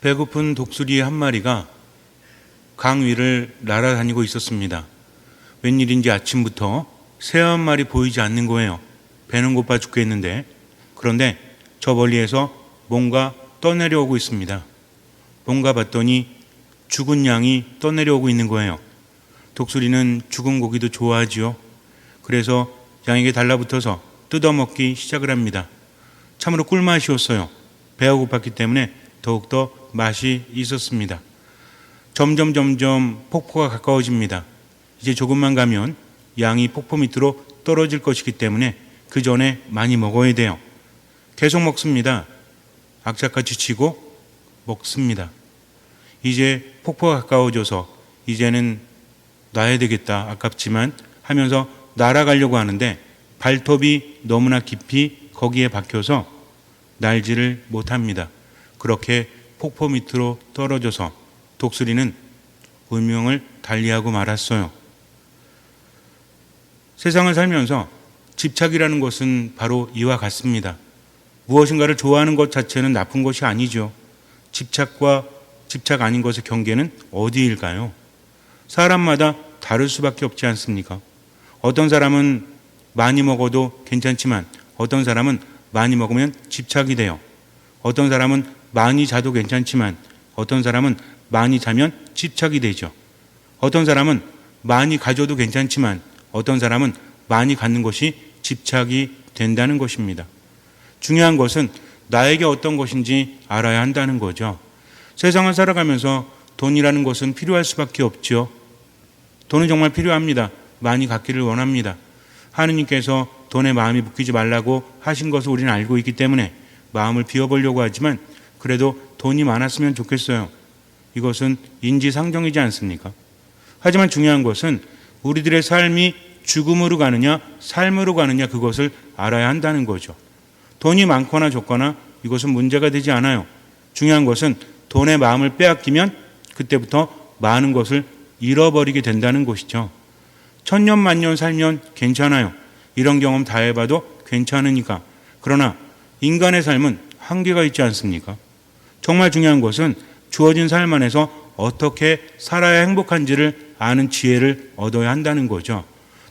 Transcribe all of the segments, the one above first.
배고픈 독수리 한 마리가 강 위를 날아다니고 있었습니다. 웬일인지 아침부터 새 한 마리 보이지 않는 거예요. 배는 고파 죽겠는데. 그런데 저 멀리에서 뭔가 떠내려오고 있습니다. 뭔가 봤더니 죽은 양이 떠내려오고 있는 거예요. 독수리는 죽은 고기도 좋아하지요. 그래서 양에게 달라붙어서 뜯어먹기 시작을 합니다. 참으로 꿀맛이었어요. 배가 고팠기 때문에 더욱더 맛이 있었습니다. 점점 폭포가 가까워집니다. 이제 조금만 가면 양이 폭포 밑으로 떨어질 것이기 때문에 그 전에 많이 먹어야 돼요. 계속 먹습니다. 악착같이 치고 먹습니다. 이제 폭포가 가까워져서 이제는 놔야 되겠다, 아깝지만 하면서 날아가려고 하는데 발톱이 너무나 깊이 거기에 박혀서 날지를 못합니다. 그렇게 폭포 밑으로 떨어져서 독수리는 운명을 달리하고 말았어요. 세상을 살면서 집착이라는 것은 바로 이와 같습니다. 무엇인가를 좋아하는 것 자체는 나쁜 것이 아니죠. 집착과 집착 아닌 것의 경계는 어디일까요? 사람마다 다를 수밖에 없지 않습니까? 어떤 사람은 많이 먹어도 괜찮지만 어떤 사람은 많이 먹으면 집착이 돼요. 어떤 사람은 많이 자도 괜찮지만 어떤 사람은 많이 자면 집착이 되죠. 어떤 사람은 많이 가져도 괜찮지만 어떤 사람은 많이 갖는 것이 집착이 된다는 것입니다. 중요한 것은 나에게 어떤 것인지 알아야 한다는 거죠. 세상을 살아가면서 돈이라는 것은 필요할 수밖에 없죠. 돈은 정말 필요합니다. 많이 갖기를 원합니다. 하느님께서 돈에 마음이 묶이지 말라고 하신 것을 우리는 알고 있기 때문에 마음을 비워보려고 하지만 그래도 돈이 많았으면 좋겠어요. 이것은 인지상정이지 않습니까? 하지만 중요한 것은 우리들의 삶이 죽음으로 가느냐 삶으로 가느냐 그것을 알아야 한다는 거죠. 돈이 많거나 적거나 이것은 문제가 되지 않아요. 중요한 것은 돈의 마음을 빼앗기면 그때부터 많은 것을 잃어버리게 된다는 것이죠. 천년 만년 살면 괜찮아요. 이런 경험 다 해봐도 괜찮으니까. 그러나 인간의 삶은 한계가 있지 않습니까? 정말 중요한 것은 주어진 삶 안에서 어떻게 살아야 행복한지를 아는 지혜를 얻어야 한다는 거죠.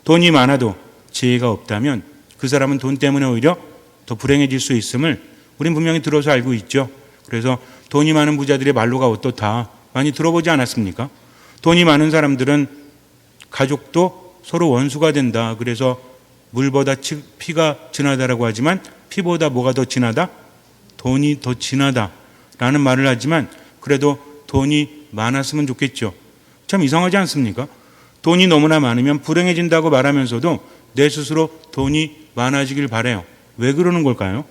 돈이 많아도 지혜가 없다면 그 사람은 돈 때문에 오히려 더 불행해질 수 있음을 우린 분명히 들어서 알고 있죠. 그래서 돈이 많은 부자들의 말로가 어떻다 많이 들어보지 않았습니까? 돈이 많은 사람들은 가족도 서로 원수가 된다. 그래서 물보다 피가 진하다라고 하지만 피보다 뭐가 더 진하다? 돈이 더 진하다 라는 말을 하지만 그래도 돈이 많았으면 좋겠죠. 참 이상하지 않습니까? 돈이 너무나 많으면 불행해진다고 말하면서도 내 스스로 돈이 많아지길 바라요. 왜 그러는 걸까요?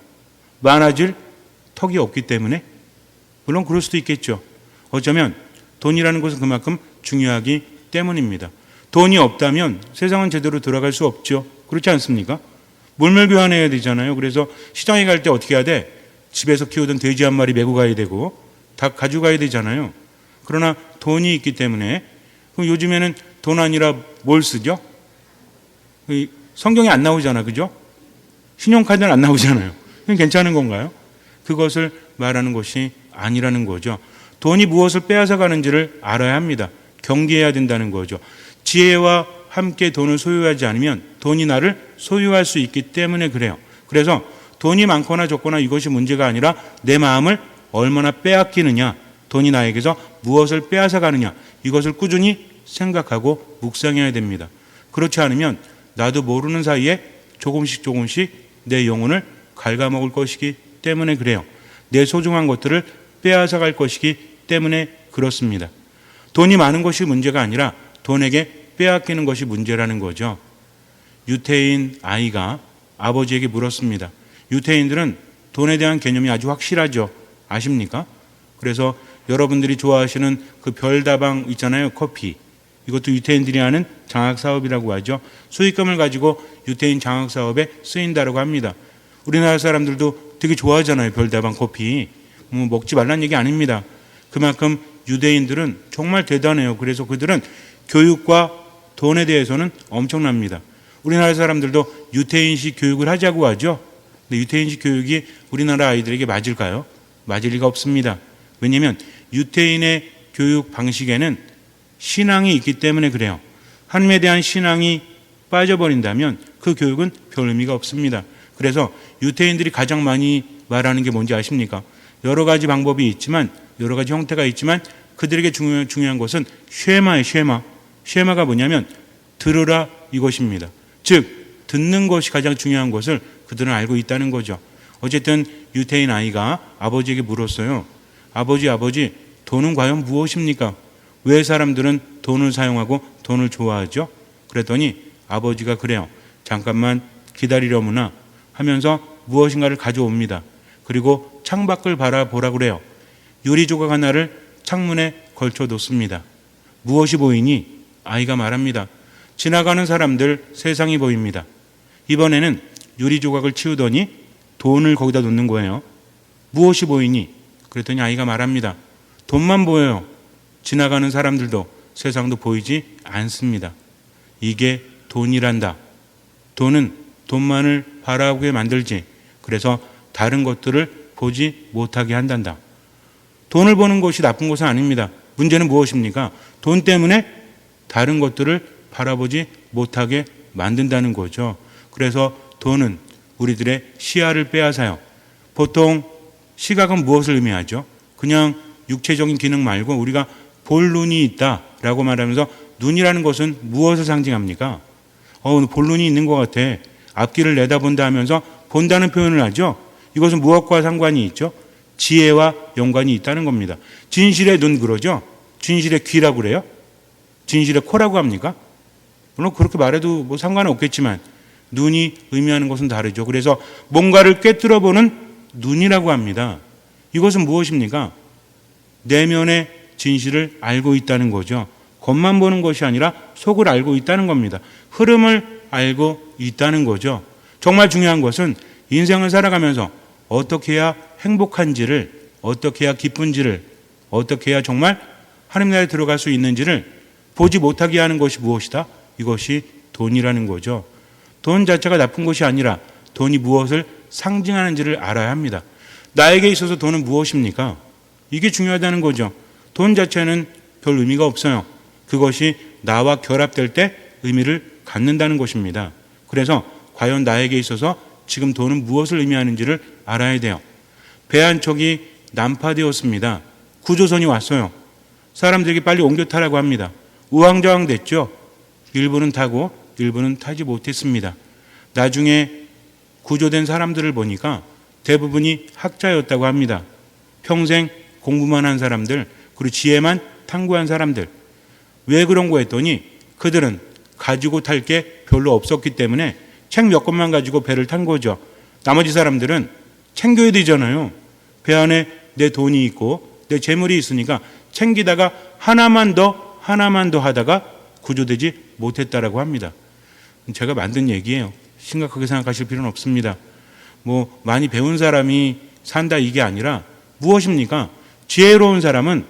많아질 턱이 없기 때문에? 물론 그럴 수도 있겠죠. 어쩌면 돈이라는 것은 그만큼 중요하기 때문입니다. 돈이 없다면 세상은 제대로 돌아갈 수 없죠. 그렇지 않습니까? 물물 교환해야 되잖아요. 그래서 시장에 갈 때 어떻게 해야 돼? 집에서 키우던 돼지 한 마리 메고 가야 되고 닭 가져가야 되잖아요. 그러나 돈이 있기 때문에 요즘에는 돈 아니라 뭘 쓰죠? 성경에 안 나오잖아. 그죠? 신용카드는 안 나오잖아요. 괜찮은 건가요? 그것을 말하는 것이 아니라는 거죠. 돈이 무엇을 빼앗아 가는지를 알아야 합니다. 경계해야 된다는 거죠. 지혜와 함께 돈을 소유하지 않으면 돈이 나를 소유할 수 있기 때문에 그래요. 그래서 돈이 많거나 적거나 이것이 문제가 아니라 내 마음을 얼마나 빼앗기느냐, 돈이 나에게서 무엇을 빼앗아 가느냐, 이것을 꾸준히 생각하고 묵상해야 됩니다. 그렇지 않으면 나도 모르는 사이에 조금씩 내 영혼을 갉아먹을 것이기 때문에 그래요. 내 소중한 것들을 빼앗아 갈 것이기 때문에 그렇습니다. 돈이 많은 것이 문제가 아니라 돈에게 빼앗기는 것이 문제라는 거죠. 유태인 아이가 아버지에게 물었습니다. 유태인들은 돈에 대한 개념이 아주 확실하죠. 아십니까? 그래서 여러분들이 좋아하시는 그 별다방 있잖아요. 커피. 이것도 유태인들이 하는 장학사업이라고 하죠. 수익금을 가지고 유태인 장학사업에 쓰인다고 합니다. 우리나라 사람들도 되게 좋아하잖아요. 별다방 커피. 먹지 말란 얘기 아닙니다. 그만큼 유대인들은 정말 대단해요. 그래서 그들은 교육과 돈에 대해서는 엄청납니다. 우리나라 사람들도 유태인식 교육을 하자고 하죠. 근데 유태인식 교육이 우리나라 아이들에게 맞을까요? 맞을 리가 없습니다. 왜냐하면 유태인의 교육 방식에는 신앙이 있기 때문에 그래요. 하나님에 대한 신앙이 빠져버린다면 그 교육은 별 의미가 없습니다. 그래서 유태인들이 가장 많이 말하는 게 뭔지 아십니까? 여러 가지 방법이 있지만, 여러 가지 형태가 있지만 그들에게 중요한 것은 쉐마예요. 쉐마가 뭐냐면 들으라 이것입니다. 즉 듣는 것이 가장 중요한 것을 그들은 알고 있다는 거죠. 어쨌든 유태인 아이가 아버지에게 물었어요. 아버지, 돈은 과연 무엇입니까? 왜 사람들은 돈을 사용하고 돈을 좋아하죠? 그랬더니 아버지가 그래요. 잠깐만 기다리려무나 하면서 무엇인가를 가져옵니다. 그리고 창밖을 바라보라 그래요. 유리 조각 하나를 창문에 걸쳐 놓습니다. 무엇이 보이니? 아이가 말합니다. 지나가는 사람들, 세상이 보입니다. 이번에는 유리 조각을 치우더니 돈을 거기다 놓는 거예요. 무엇이 보이니? 그랬더니 아이가 말합니다. 돈만 보여요. 지나가는 사람들도 세상도 보이지 않습니다. 이게 돈이란다. 돈은 돈만을 바라보게 만들지. 그래서 다른 것들을 보지 못하게 한단다. 돈을 보는 것이 나쁜 것은 아닙니다. 문제는 무엇입니까? 돈 때문에 다른 것들을 바라보지 못하게 만든다는 거죠. 그래서 돈은 우리들의 시야를 빼앗아요. 보통 시각은 무엇을 의미하죠? 그냥 육체적인 기능 말고 우리가 볼 눈이 있다라고 말하면서 눈이라는 것은 무엇을 상징합니까? 볼 눈이 있는 것 같아. 앞길을 내다본다 하면서 본다는 표현을 하죠. 이것은 무엇과 상관이 있죠? 지혜와 연관이 있다는 겁니다. 진실의 눈 그러죠? 진실의 귀라고 그래요? 진실의 코라고 합니까? 물론 그렇게 말해도 뭐 상관은 없겠지만 눈이 의미하는 것은 다르죠. 그래서 뭔가를 꿰뚫어 보는 눈이라고 합니다. 이것은 무엇입니까? 내면의 진실을 알고 있다는 거죠. 겉만 보는 것이 아니라 속을 알고 있다는 겁니다. 흐름을 알고 있다는 거죠. 정말 중요한 것은 인생을 살아가면서 어떻게 해야 행복한지를, 어떻게 해야 기쁜지를, 어떻게 해야 정말 하나님 나라에 들어갈 수 있는지를 보지 못하게 하는 것이 무엇이다? 이것이 돈이라는 거죠. 돈 자체가 나쁜 것이 아니라 돈이 무엇을 상징하는지를 알아야 합니다. 나에게 있어서 돈은 무엇입니까? 이게 중요하다는 거죠. 돈 자체는 별 의미가 없어요. 그것이 나와 결합될 때 의미를 갖는다는 것입니다. 그래서 과연 나에게 있어서 지금 돈은 무엇을 의미하는지를 알아야 돼요. 배 한 척이 난파되었습니다. 구조선이 왔어요. 사람들에게 빨리 옮겨 타라고 합니다. 우왕좌왕 됐죠. 일부는 타고 일부는 타지 못했습니다. 나중에 구조된 사람들을 보니까 대부분이 학자였다고 합니다. 평생 공부만 한 사람들, 그리고 지혜만 탐구한 사람들. 왜 그런 거 했더니 그들은 가지고 탈 게 별로 없었기 때문에 책 몇 권만 가지고 배를 탄 거죠. 나머지 사람들은 챙겨야 되잖아요. 배 안에 내 돈이 있고 내 재물이 있으니까 챙기다가 하나만 더 하다가 구조되지 못했다라고 합니다. 제가 만든 얘기예요. 심각하게 생각하실 필요는 없습니다. 뭐 많이 배운 사람이 산다 이게 아니라 무엇입니까? 지혜로운 사람은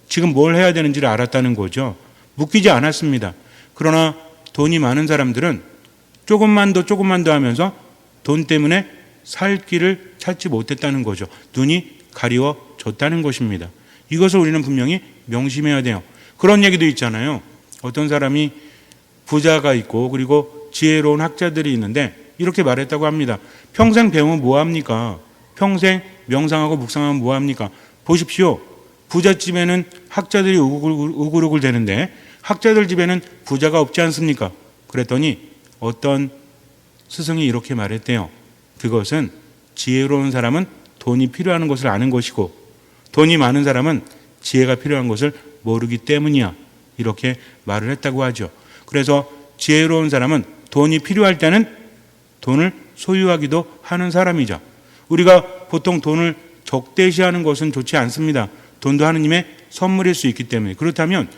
지금 뭘 해야 되는지를 알았다는 거죠. 묶이지 않았습니다. 그러나 돈이 많은 사람들은 조금만 더 하면서 돈 때문에 살 길을 찾지 못했다는 거죠. 눈이 가리워졌다는 것입니다. 이것을 우리는 분명히 명심해야 돼요. 그런 얘기도 있잖아요. 어떤 사람이 부자가 있고 그리고 지혜로운 학자들이 있는데 이렇게 말했다고 합니다. 평생 배우면 뭐합니까? 평생 명상하고 묵상하면 뭐합니까? 보십시오. 부잣집에는 학자들이 우글우글 되는데 학자들 집에는 부자가 없지 않습니까? 그랬더니 어떤 스승이 이렇게 말했대요. 그것은 지혜로운 사람은 돈이 필요한 것을 아는 것이고 돈이 많은 사람은 지혜가 필요한 것을 모르기 때문이야. 이렇게 말을 했다고 하죠. 그래서 지혜로운 사람은 돈이 필요할 때는 돈을 소유하기도 하는 사람이죠. 우리가 보통 돈을 적대시하는 것은 좋지 않습니다. 돈도 하느님의 선물일 수 있기 때문에. 그렇다면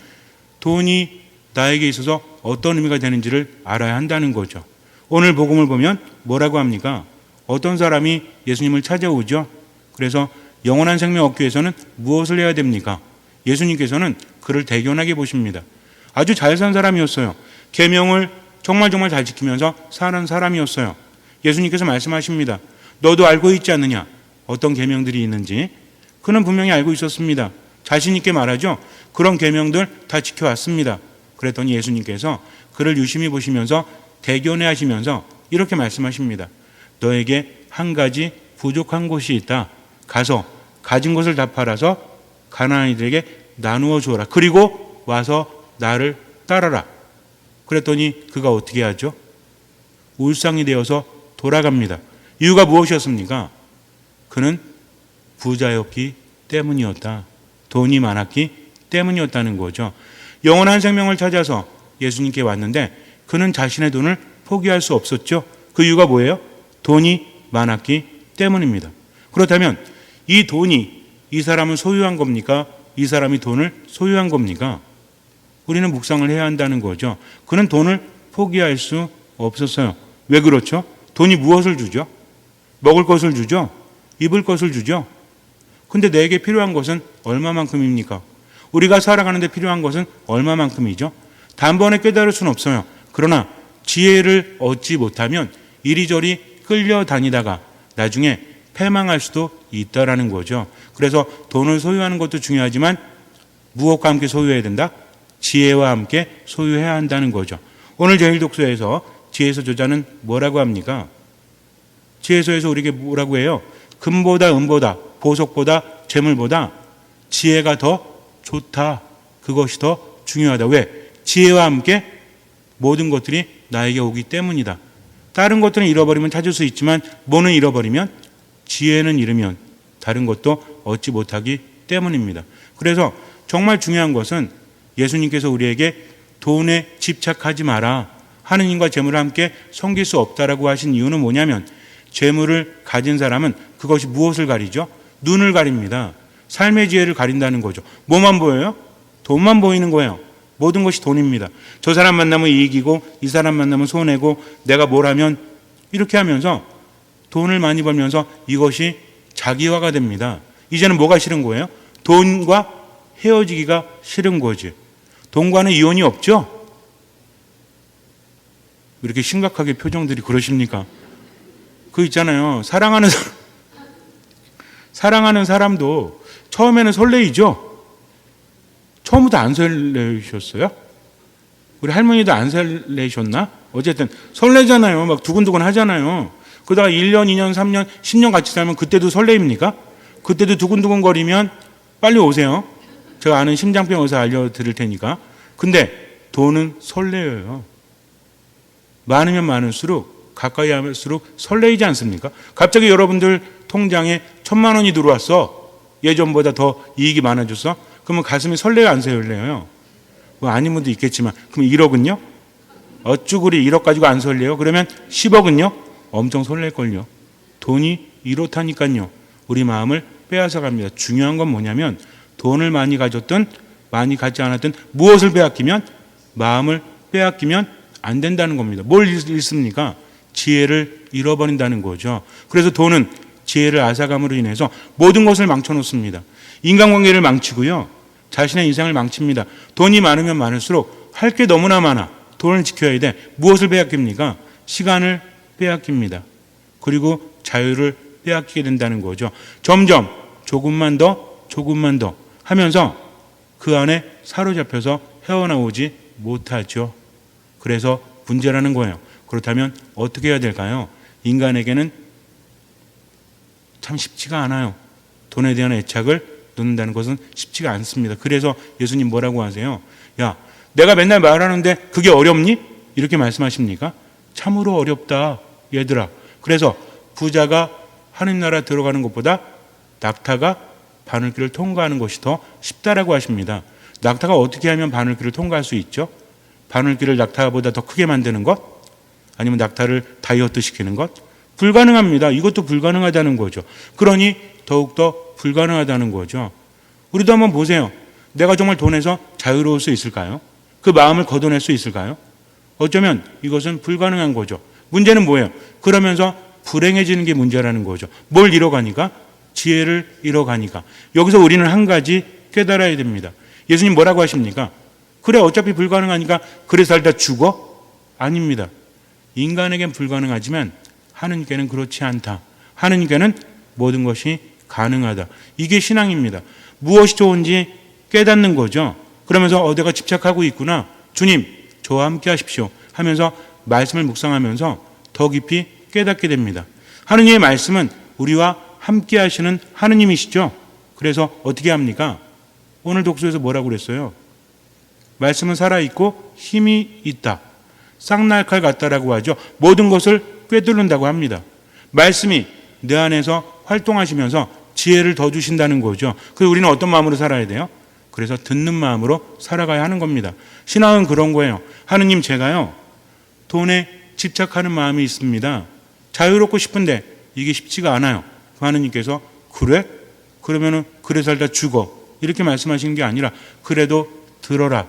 돈이 나에게 있어서 어떤 의미가 되는지를 알아야 한다는 거죠. 오늘 복음을 보면 뭐라고 합니까? 어떤 사람이 예수님을 찾아오죠. 그래서 영원한 생명 얻기 위해서는 무엇을 해야 됩니까? 예수님께서는 그를 대견하게 보십니다. 아주 잘 산 사람이었어요. 계명을 정말 잘 지키면서 사는 사람이었어요. 예수님께서 말씀하십니다. 너도 알고 있지 않느냐? 어떤 계명들이 있는지. 그는 분명히 알고 있었습니다. 자신 있게 말하죠. 그런 계명들 다 지켜왔습니다. 그랬더니 예수님께서 그를 유심히 보시면서 대견해 하시면서 이렇게 말씀하십니다. 너에게 한 가지 부족한 곳이 있다. 가서 가진 것을 다 팔아서 가난한 이들에게 나누어 주어라. 그리고 와서 나를 따라라. 그랬더니 그가 어떻게 하죠? 울상이 되어서 돌아갑니다. 이유가 무엇이었습니까? 그는 부자였기 때문이었다. 돈이 많았기 때문이었다는 거죠. 영원한 생명을 찾아서 예수님께 왔는데 그는 자신의 돈을 포기할 수 없었죠. 그 이유가 뭐예요? 돈이 많았기 때문입니다. 그렇다면 이 돈이 이 사람은 소유한 겁니까? 이 사람이 돈을 소유한 겁니까? 우리는 묵상을 해야 한다는 거죠. 그는 돈을 포기할 수 없었어요. 왜 그렇죠? 돈이 무엇을 주죠? 먹을 것을 주죠? 입을 것을 주죠? 근데 내게 필요한 것은 얼마만큼입니까? 우리가 살아가는 데 필요한 것은 얼마만큼이죠? 단번에 깨달을 수는 없어요. 그러나 지혜를 얻지 못하면 이리저리 끌려다니다가 나중에 패망할 수도 있다라는 거죠. 그래서 돈을 소유하는 것도 중요하지만 무엇과 함께 소유해야 된다? 지혜와 함께 소유해야 한다는 거죠. 오늘 제1독서에서 지혜서 저자는 뭐라고 합니까? 지혜서에서 우리에게 뭐라고 해요? 금보다 은보다 보석보다 재물보다 지혜가 더 좋다. 그것이 더 중요하다. 왜? 지혜와 함께 모든 것들이 나에게 오기 때문이다. 다른 것들은 잃어버리면 찾을 수 있지만 뭐는 잃어버리면? 지혜는 잃으면 다른 것도 얻지 못하기 때문입니다. 그래서 정말 중요한 것은 예수님께서 우리에게 돈에 집착하지 마라. 하느님과 재물을 함께 섬길 수 없다라고 하신 이유는 뭐냐면 재물을 가진 사람은 그것이 무엇을 가리죠? 눈을 가립니다. 삶의 지혜를 가린다는 거죠. 뭐만 보여요? 돈만 보이는 거예요. 모든 것이 돈입니다. 저 사람 만나면 이익이고 이 사람 만나면 손해고 내가 뭘 하면 이렇게 하면서 돈을 많이 벌면서 이것이 자기화가 됩니다. 이제는 뭐가 싫은 거예요? 돈과 헤어지기가 싫은 거지. 돈과는 이혼이 없죠? 왜 이렇게 심각하게 표정들이 그러십니까? 그 있잖아요. 사랑하는 사람도 처음에는 설레이죠? 처음부터 안 설레셨어요? 우리 할머니도 안 설레셨나? 어쨌든 설레잖아요. 막 두근두근 하잖아요. 그러다가 1년, 2년, 3년, 10년 같이 살면 그때도 설레입니까? 그때도 두근두근 거리면 빨리 오세요. 제가 아는 심장병 의사 알려드릴 테니까. 근데 돈은 설레요. 많으면 많을수록 가까이 할수록 설레이지 않습니까? 갑자기 여러분들 통장에 1,000만 원이 들어왔어. 예전보다 더 이익이 많아졌어. 그러면 가슴이 설레요, 안 설레요? 뭐 아닌 분도 있겠지만 그럼 1억은요? 어쭈구리 1억 가지고 안 설레요? 그러면 10억은요? 엄청 설렐걸요. 돈이 이렇다니까요. 우리 마음을 빼앗아 갑니다. 중요한 건 뭐냐면 돈을 많이 가졌든 많이 갖지 않았든 무엇을 빼앗기면 마음을 빼앗기면 안 된다는 겁니다. 뭘 잃습니까? 지혜를 잃어버린다는 거죠. 그래서 돈은 지혜를 앗아감으로 인해서 모든 것을 망쳐놓습니다. 인간관계를 망치고요. 자신의 인생을 망칩니다. 돈이 많으면 많을수록 할 게 너무나 많아. 돈을 지켜야 돼. 무엇을 빼앗깁니까? 시간을 빼앗깁니다. 그리고 자유를 빼앗기게 된다는 거죠. 점점 조금만 더 하면서 그 안에 사로잡혀서 헤어나오지 못하죠. 그래서 문제라는 거예요. 그렇다면 어떻게 해야 될까요? 인간에게는 참 쉽지가 않아요. 돈에 대한 애착을 놓는다는 것은 쉽지가 않습니다. 그래서 예수님 뭐라고 하세요? 야, 내가 맨날 말하는데 그게 어렵니? 이렇게 말씀하십니까? 참으로 어렵다, 얘들아. 그래서 부자가 하느님 나라 들어가는 것보다 낙타가 바늘길을 통과하는 것이 더 쉽다라고 하십니다. 낙타가 어떻게 하면 바늘길을 통과할 수 있죠? 바늘길을 낙타보다 더 크게 만드는 것? 아니면 낙타를 다이어트 시키는 것? 불가능합니다. 이것도 불가능하다는 거죠. 그러니 더욱더 불가능하다는 거죠. 우리도 한번 보세요. 내가 정말 돈에서 자유로울 수 있을까요? 그 마음을 걷어낼 수 있을까요? 어쩌면 이것은 불가능한 거죠. 문제는 뭐예요? 그러면서 불행해지는 게 문제라는 거죠. 뭘 잃어가니까? 지혜를 잃어가니까. 여기서 우리는 한 가지 깨달아야 됩니다. 예수님 뭐라고 하십니까? 그래, 어차피 불가능하니까 그래 살다 죽어? 아닙니다. 인간에겐 불가능하지만 하느님께는 그렇지 않다. 하느님께는 모든 것이 가능하다. 이게 신앙입니다. 무엇이 좋은지 깨닫는 거죠. 그러면서 내가 집착하고 있구나. 주님, 저와 함께 하십시오. 하면서 말씀을 묵상하면서 더 깊이 깨닫게 됩니다. 하느님의 말씀은 우리와 함께 하시는 하느님이시죠. 그래서 어떻게 합니까? 오늘 독서에서 뭐라고 그랬어요? 말씀은 살아있고 힘이 있다. 쌍날칼 같다라고 하죠. 모든 것을 꿰뚫는다고 합니다. 말씀이 내 안에서 활동하시면서 지혜를 더 주신다는 거죠. 그래서 우리는 어떤 마음으로 살아야 돼요? 그래서 듣는 마음으로 살아가야 하는 겁니다. 신앙은 그런 거예요. 하느님, 제가요 돈에 집착하는 마음이 있습니다. 자유롭고 싶은데 이게 쉽지가 않아요. 하느님께서 그래? 그러면은 그래 살다 죽어. 이렇게 말씀하시는 게 아니라 그래도 들어라.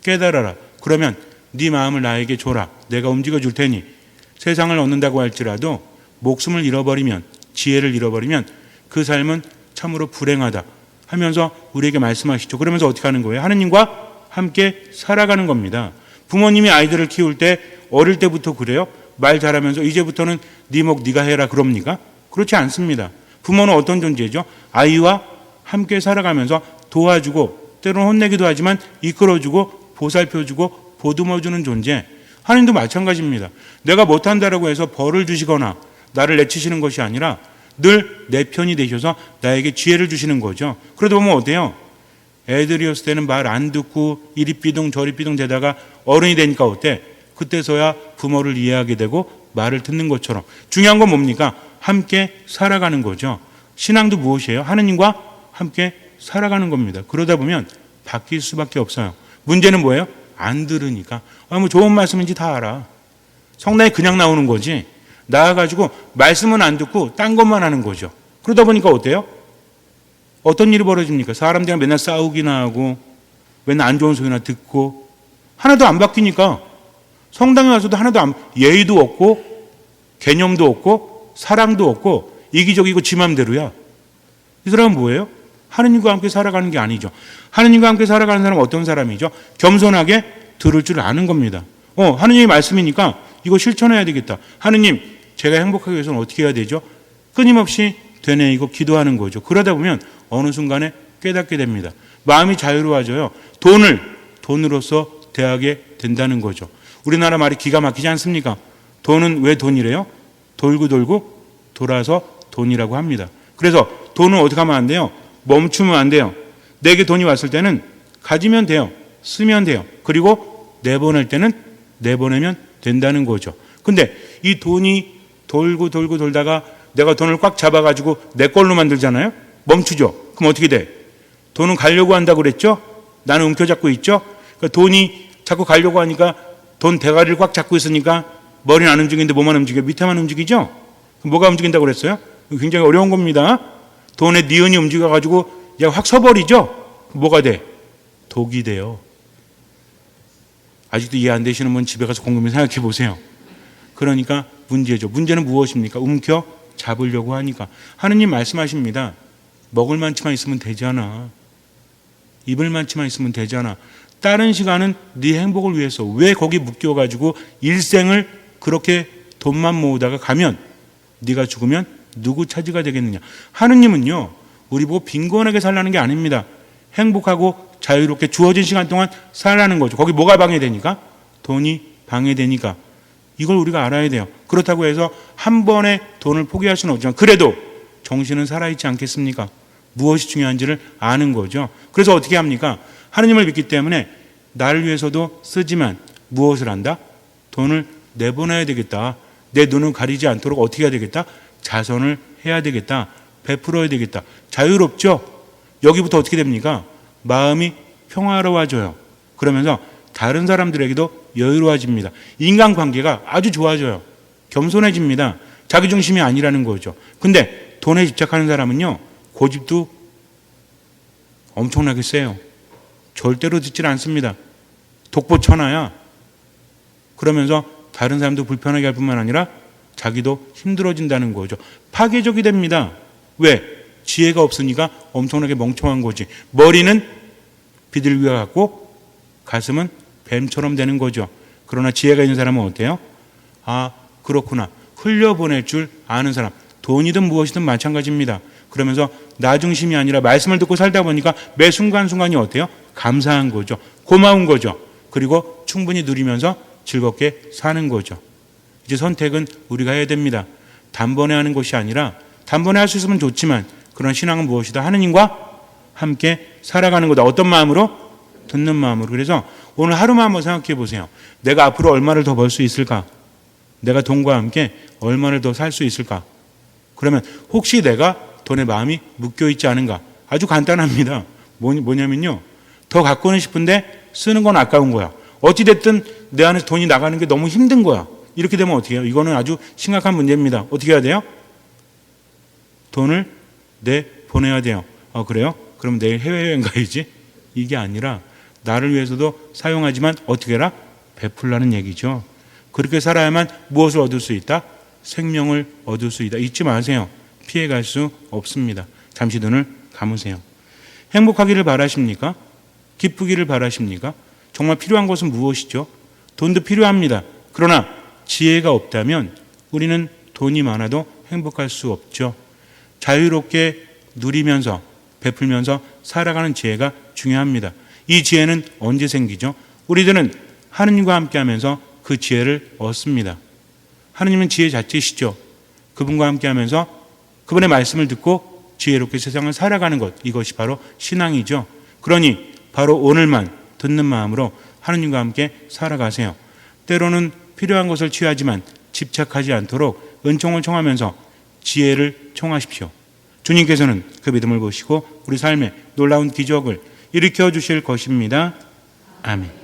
깨달아라. 그러면 네 마음을 나에게 줘라. 내가 움직여 줄 테니. 세상을 얻는다고 할지라도 목숨을 잃어버리면, 지혜를 잃어버리면 그 삶은 참으로 불행하다 하면서 우리에게 말씀하시죠. 그러면서 어떻게 하는 거예요? 하느님과 함께 살아가는 겁니다. 부모님이 아이들을 키울 때 어릴 때부터 그래요? 말 잘하면서 이제부터는 네 목 네가 해라 그럽니까? 그렇지 않습니다. 부모는 어떤 존재죠? 아이와 함께 살아가면서 도와주고 때로는 혼내기도 하지만 이끌어주고 보살펴주고 보듬어주는 존재. 하나님도 마찬가지입니다. 내가 못한다라고 해서 벌을 주시거나 나를 내치시는 것이 아니라 늘 내 편이 되셔서 나에게 지혜를 주시는 거죠. 그러다 보면 어때요? 애들이었을 때는 말 안 듣고 이리 삐둥 저리 삐둥 되다가 어른이 되니까 어때? 그때서야 부모를 이해하게 되고 말을 듣는 것처럼. 중요한 건 뭡니까? 함께 살아가는 거죠. 신앙도 무엇이에요? 하느님과 함께 살아가는 겁니다. 그러다 보면 바뀔 수밖에 없어요. 문제는 뭐예요? 안 들으니까. 뭐 좋은 말씀인지 다 알아. 성당에 그냥 나오는 거지. 나와가지고 말씀은 안 듣고 딴 것만 하는 거죠. 그러다 보니까 어때요? 어떤 일이 벌어집니까? 사람들이랑 맨날 싸우기나 하고 맨날 안 좋은 소리나 듣고 하나도 안 바뀌니까 성당에 와서도 하나도 예의도 없고 개념도 없고 사랑도 없고 이기적이고 지 맘대로야. 이 사람은 뭐예요? 하느님과 함께 살아가는 게 아니죠. 하느님과 함께 살아가는 사람은 어떤 사람이죠? 겸손하게 들을 줄 아는 겁니다. 하느님의 말씀이니까 이거 실천해야 되겠다. 하느님, 제가 행복하기 위해서는 어떻게 해야 되죠? 끊임없이 되뇌이고 기도하는 거죠. 그러다 보면 어느 순간에 깨닫게 됩니다. 마음이 자유로워져요. 돈을 돈으로서 대하게 된다는 거죠. 우리나라 말이 기가 막히지 않습니까? 돈은 왜 돈이래요? 돌고 돌고 돌아서 돈이라고 합니다. 그래서 돈은 어떻게 하면 안 돼요? 멈추면 안 돼요. 내게 돈이 왔을 때는 가지면 돼요. 쓰면 돼요. 그리고 내보낼 때는 내보내면 된다는 거죠. 근데 이 돈이 돌고 돌고 돌다가 내가 돈을 꽉 잡아가지고 내 걸로 만들잖아요. 멈추죠. 그럼 어떻게 돼? 돈은 가려고 한다고 그랬죠? 나는 움켜잡고 있죠? 그러니까 돈이 자꾸 가려고 하니까 돈 대가리를 꽉 잡고 있으니까 머리는 안 움직이는데 뭐만 움직여? 밑에만 움직이죠? 그럼 뭐가 움직인다고 그랬어요? 굉장히 어려운 겁니다. 돈의 니은이 움직여가지고 얘가 확 서버리죠? 뭐가 돼? 독이 돼요. 아직도 이해 안 되시는 분 집에 가서 곰곰이 생각해 보세요. 그러니까 문제죠. 문제는 무엇입니까? 움켜 잡으려고 하니까. 하느님 말씀하십니다. 먹을 만치만 있으면 되잖아. 입을 만치만 있으면 되잖아. 다른 시간은 네 행복을 위해서 왜 거기 묶여가지고 일생을 그렇게 돈만 모으다가 가면 네가 죽으면 누구 차지가 되겠느냐. 하느님은요 우리 보고 빈곤하게 살라는 게 아닙니다. 행복하고 자유롭게 주어진 시간 동안 살라는 거죠. 거기 뭐가 방해되니까? 돈이 방해되니까. 이걸 우리가 알아야 돼요. 그렇다고 해서 한 번에 돈을 포기할 수는 없지만 그래도 정신은 살아있지 않겠습니까? 무엇이 중요한지를 아는 거죠. 그래서 어떻게 합니까? 하느님을 믿기 때문에 나를 위해서도 쓰지만 무엇을 한다? 돈을 내보내야 되겠다. 내 눈을 가리지 않도록 어떻게 해야 되겠다? 자선을 해야 되겠다. 베풀어야 되겠다. 자유롭죠? 여기부터 어떻게 됩니까? 마음이 평화로워져요. 그러면서 다른 사람들에게도 여유로워집니다. 인간관계가 아주 좋아져요. 겸손해집니다. 자기중심이 아니라는 거죠. 근데 돈에 집착하는 사람은요. 고집도 엄청나게 세요. 절대로 듣질 않습니다. 독보천하야. 그러면서 다른 사람도 불편하게 할 뿐만 아니라 자기도 힘들어진다는 거죠. 파괴적이 됩니다. 왜? 지혜가 없으니까 엄청나게 멍청한 거지. 머리는 비둘기와 같고 가슴은 뱀처럼 되는 거죠. 그러나 지혜가 있는 사람은 어때요? 아, 그렇구나. 흘려보낼 줄 아는 사람. 돈이든 무엇이든 마찬가지입니다. 그러면서 나 중심이 아니라 말씀을 듣고 살다 보니까 매 순간순간이 어때요? 감사한 거죠. 고마운 거죠. 그리고 충분히 누리면서 즐겁게 사는 거죠. 이제 선택은 우리가 해야 됩니다. 단번에 하는 것이 아니라 단번에 할 수 있으면 좋지만 그런 신앙은 무엇이다? 하느님과 함께 살아가는 거다. 어떤 마음으로? 듣는 마음으로. 그래서 오늘 하루만 한번 생각해 보세요. 내가 앞으로 얼마를 더 벌 수 있을까? 내가 돈과 함께 얼마를 더 살 수 있을까? 그러면 혹시 내가 돈에 마음이 묶여 있지 않은가? 아주 간단합니다. 뭐냐면요. 더 갖고는 싶은데 쓰는 건 아까운 거야. 어찌됐든 내 안에서 돈이 나가는 게 너무 힘든 거야. 이렇게 되면 어떻게 해요? 이거는 아주 심각한 문제입니다. 어떻게 해야 돼요? 돈을 보내야 돼요. 그래요? 그럼 내일 해외여행 가야지? 이게 아니라 나를 위해서도 사용하지만 어떻게 해라? 베풀라는 얘기죠. 그렇게 살아야만 무엇을 얻을 수 있다? 생명을 얻을 수 있다. 잊지 마세요. 피해갈 수 없습니다. 잠시 눈을 감으세요. 행복하기를 바라십니까? 기쁘기를 바라십니까? 정말 필요한 것은 무엇이죠? 돈도 필요합니다. 그러나 지혜가 없다면 우리는 돈이 많아도 행복할 수 없죠. 자유롭게 누리면서 베풀면서 살아가는 지혜가 중요합니다. 이 지혜는 언제 생기죠? 우리들은 하느님과 함께하면서 그 지혜를 얻습니다. 하느님은 지혜 자체시죠. 그분과 함께하면서 그분의 말씀을 듣고 지혜롭게 세상을 살아가는 것, 이것이 바로 신앙이죠. 그러니 바로 오늘만 듣는 마음으로 하느님과 함께 살아가세요. 때로는 필요한 것을 취하지만 집착하지 않도록 은총을 청하면서 지혜를 청하십시오. 주님께서는 그 믿음을 보시고 우리 삶에 놀라운 기적을 일으켜 주실 것입니다. 아멘.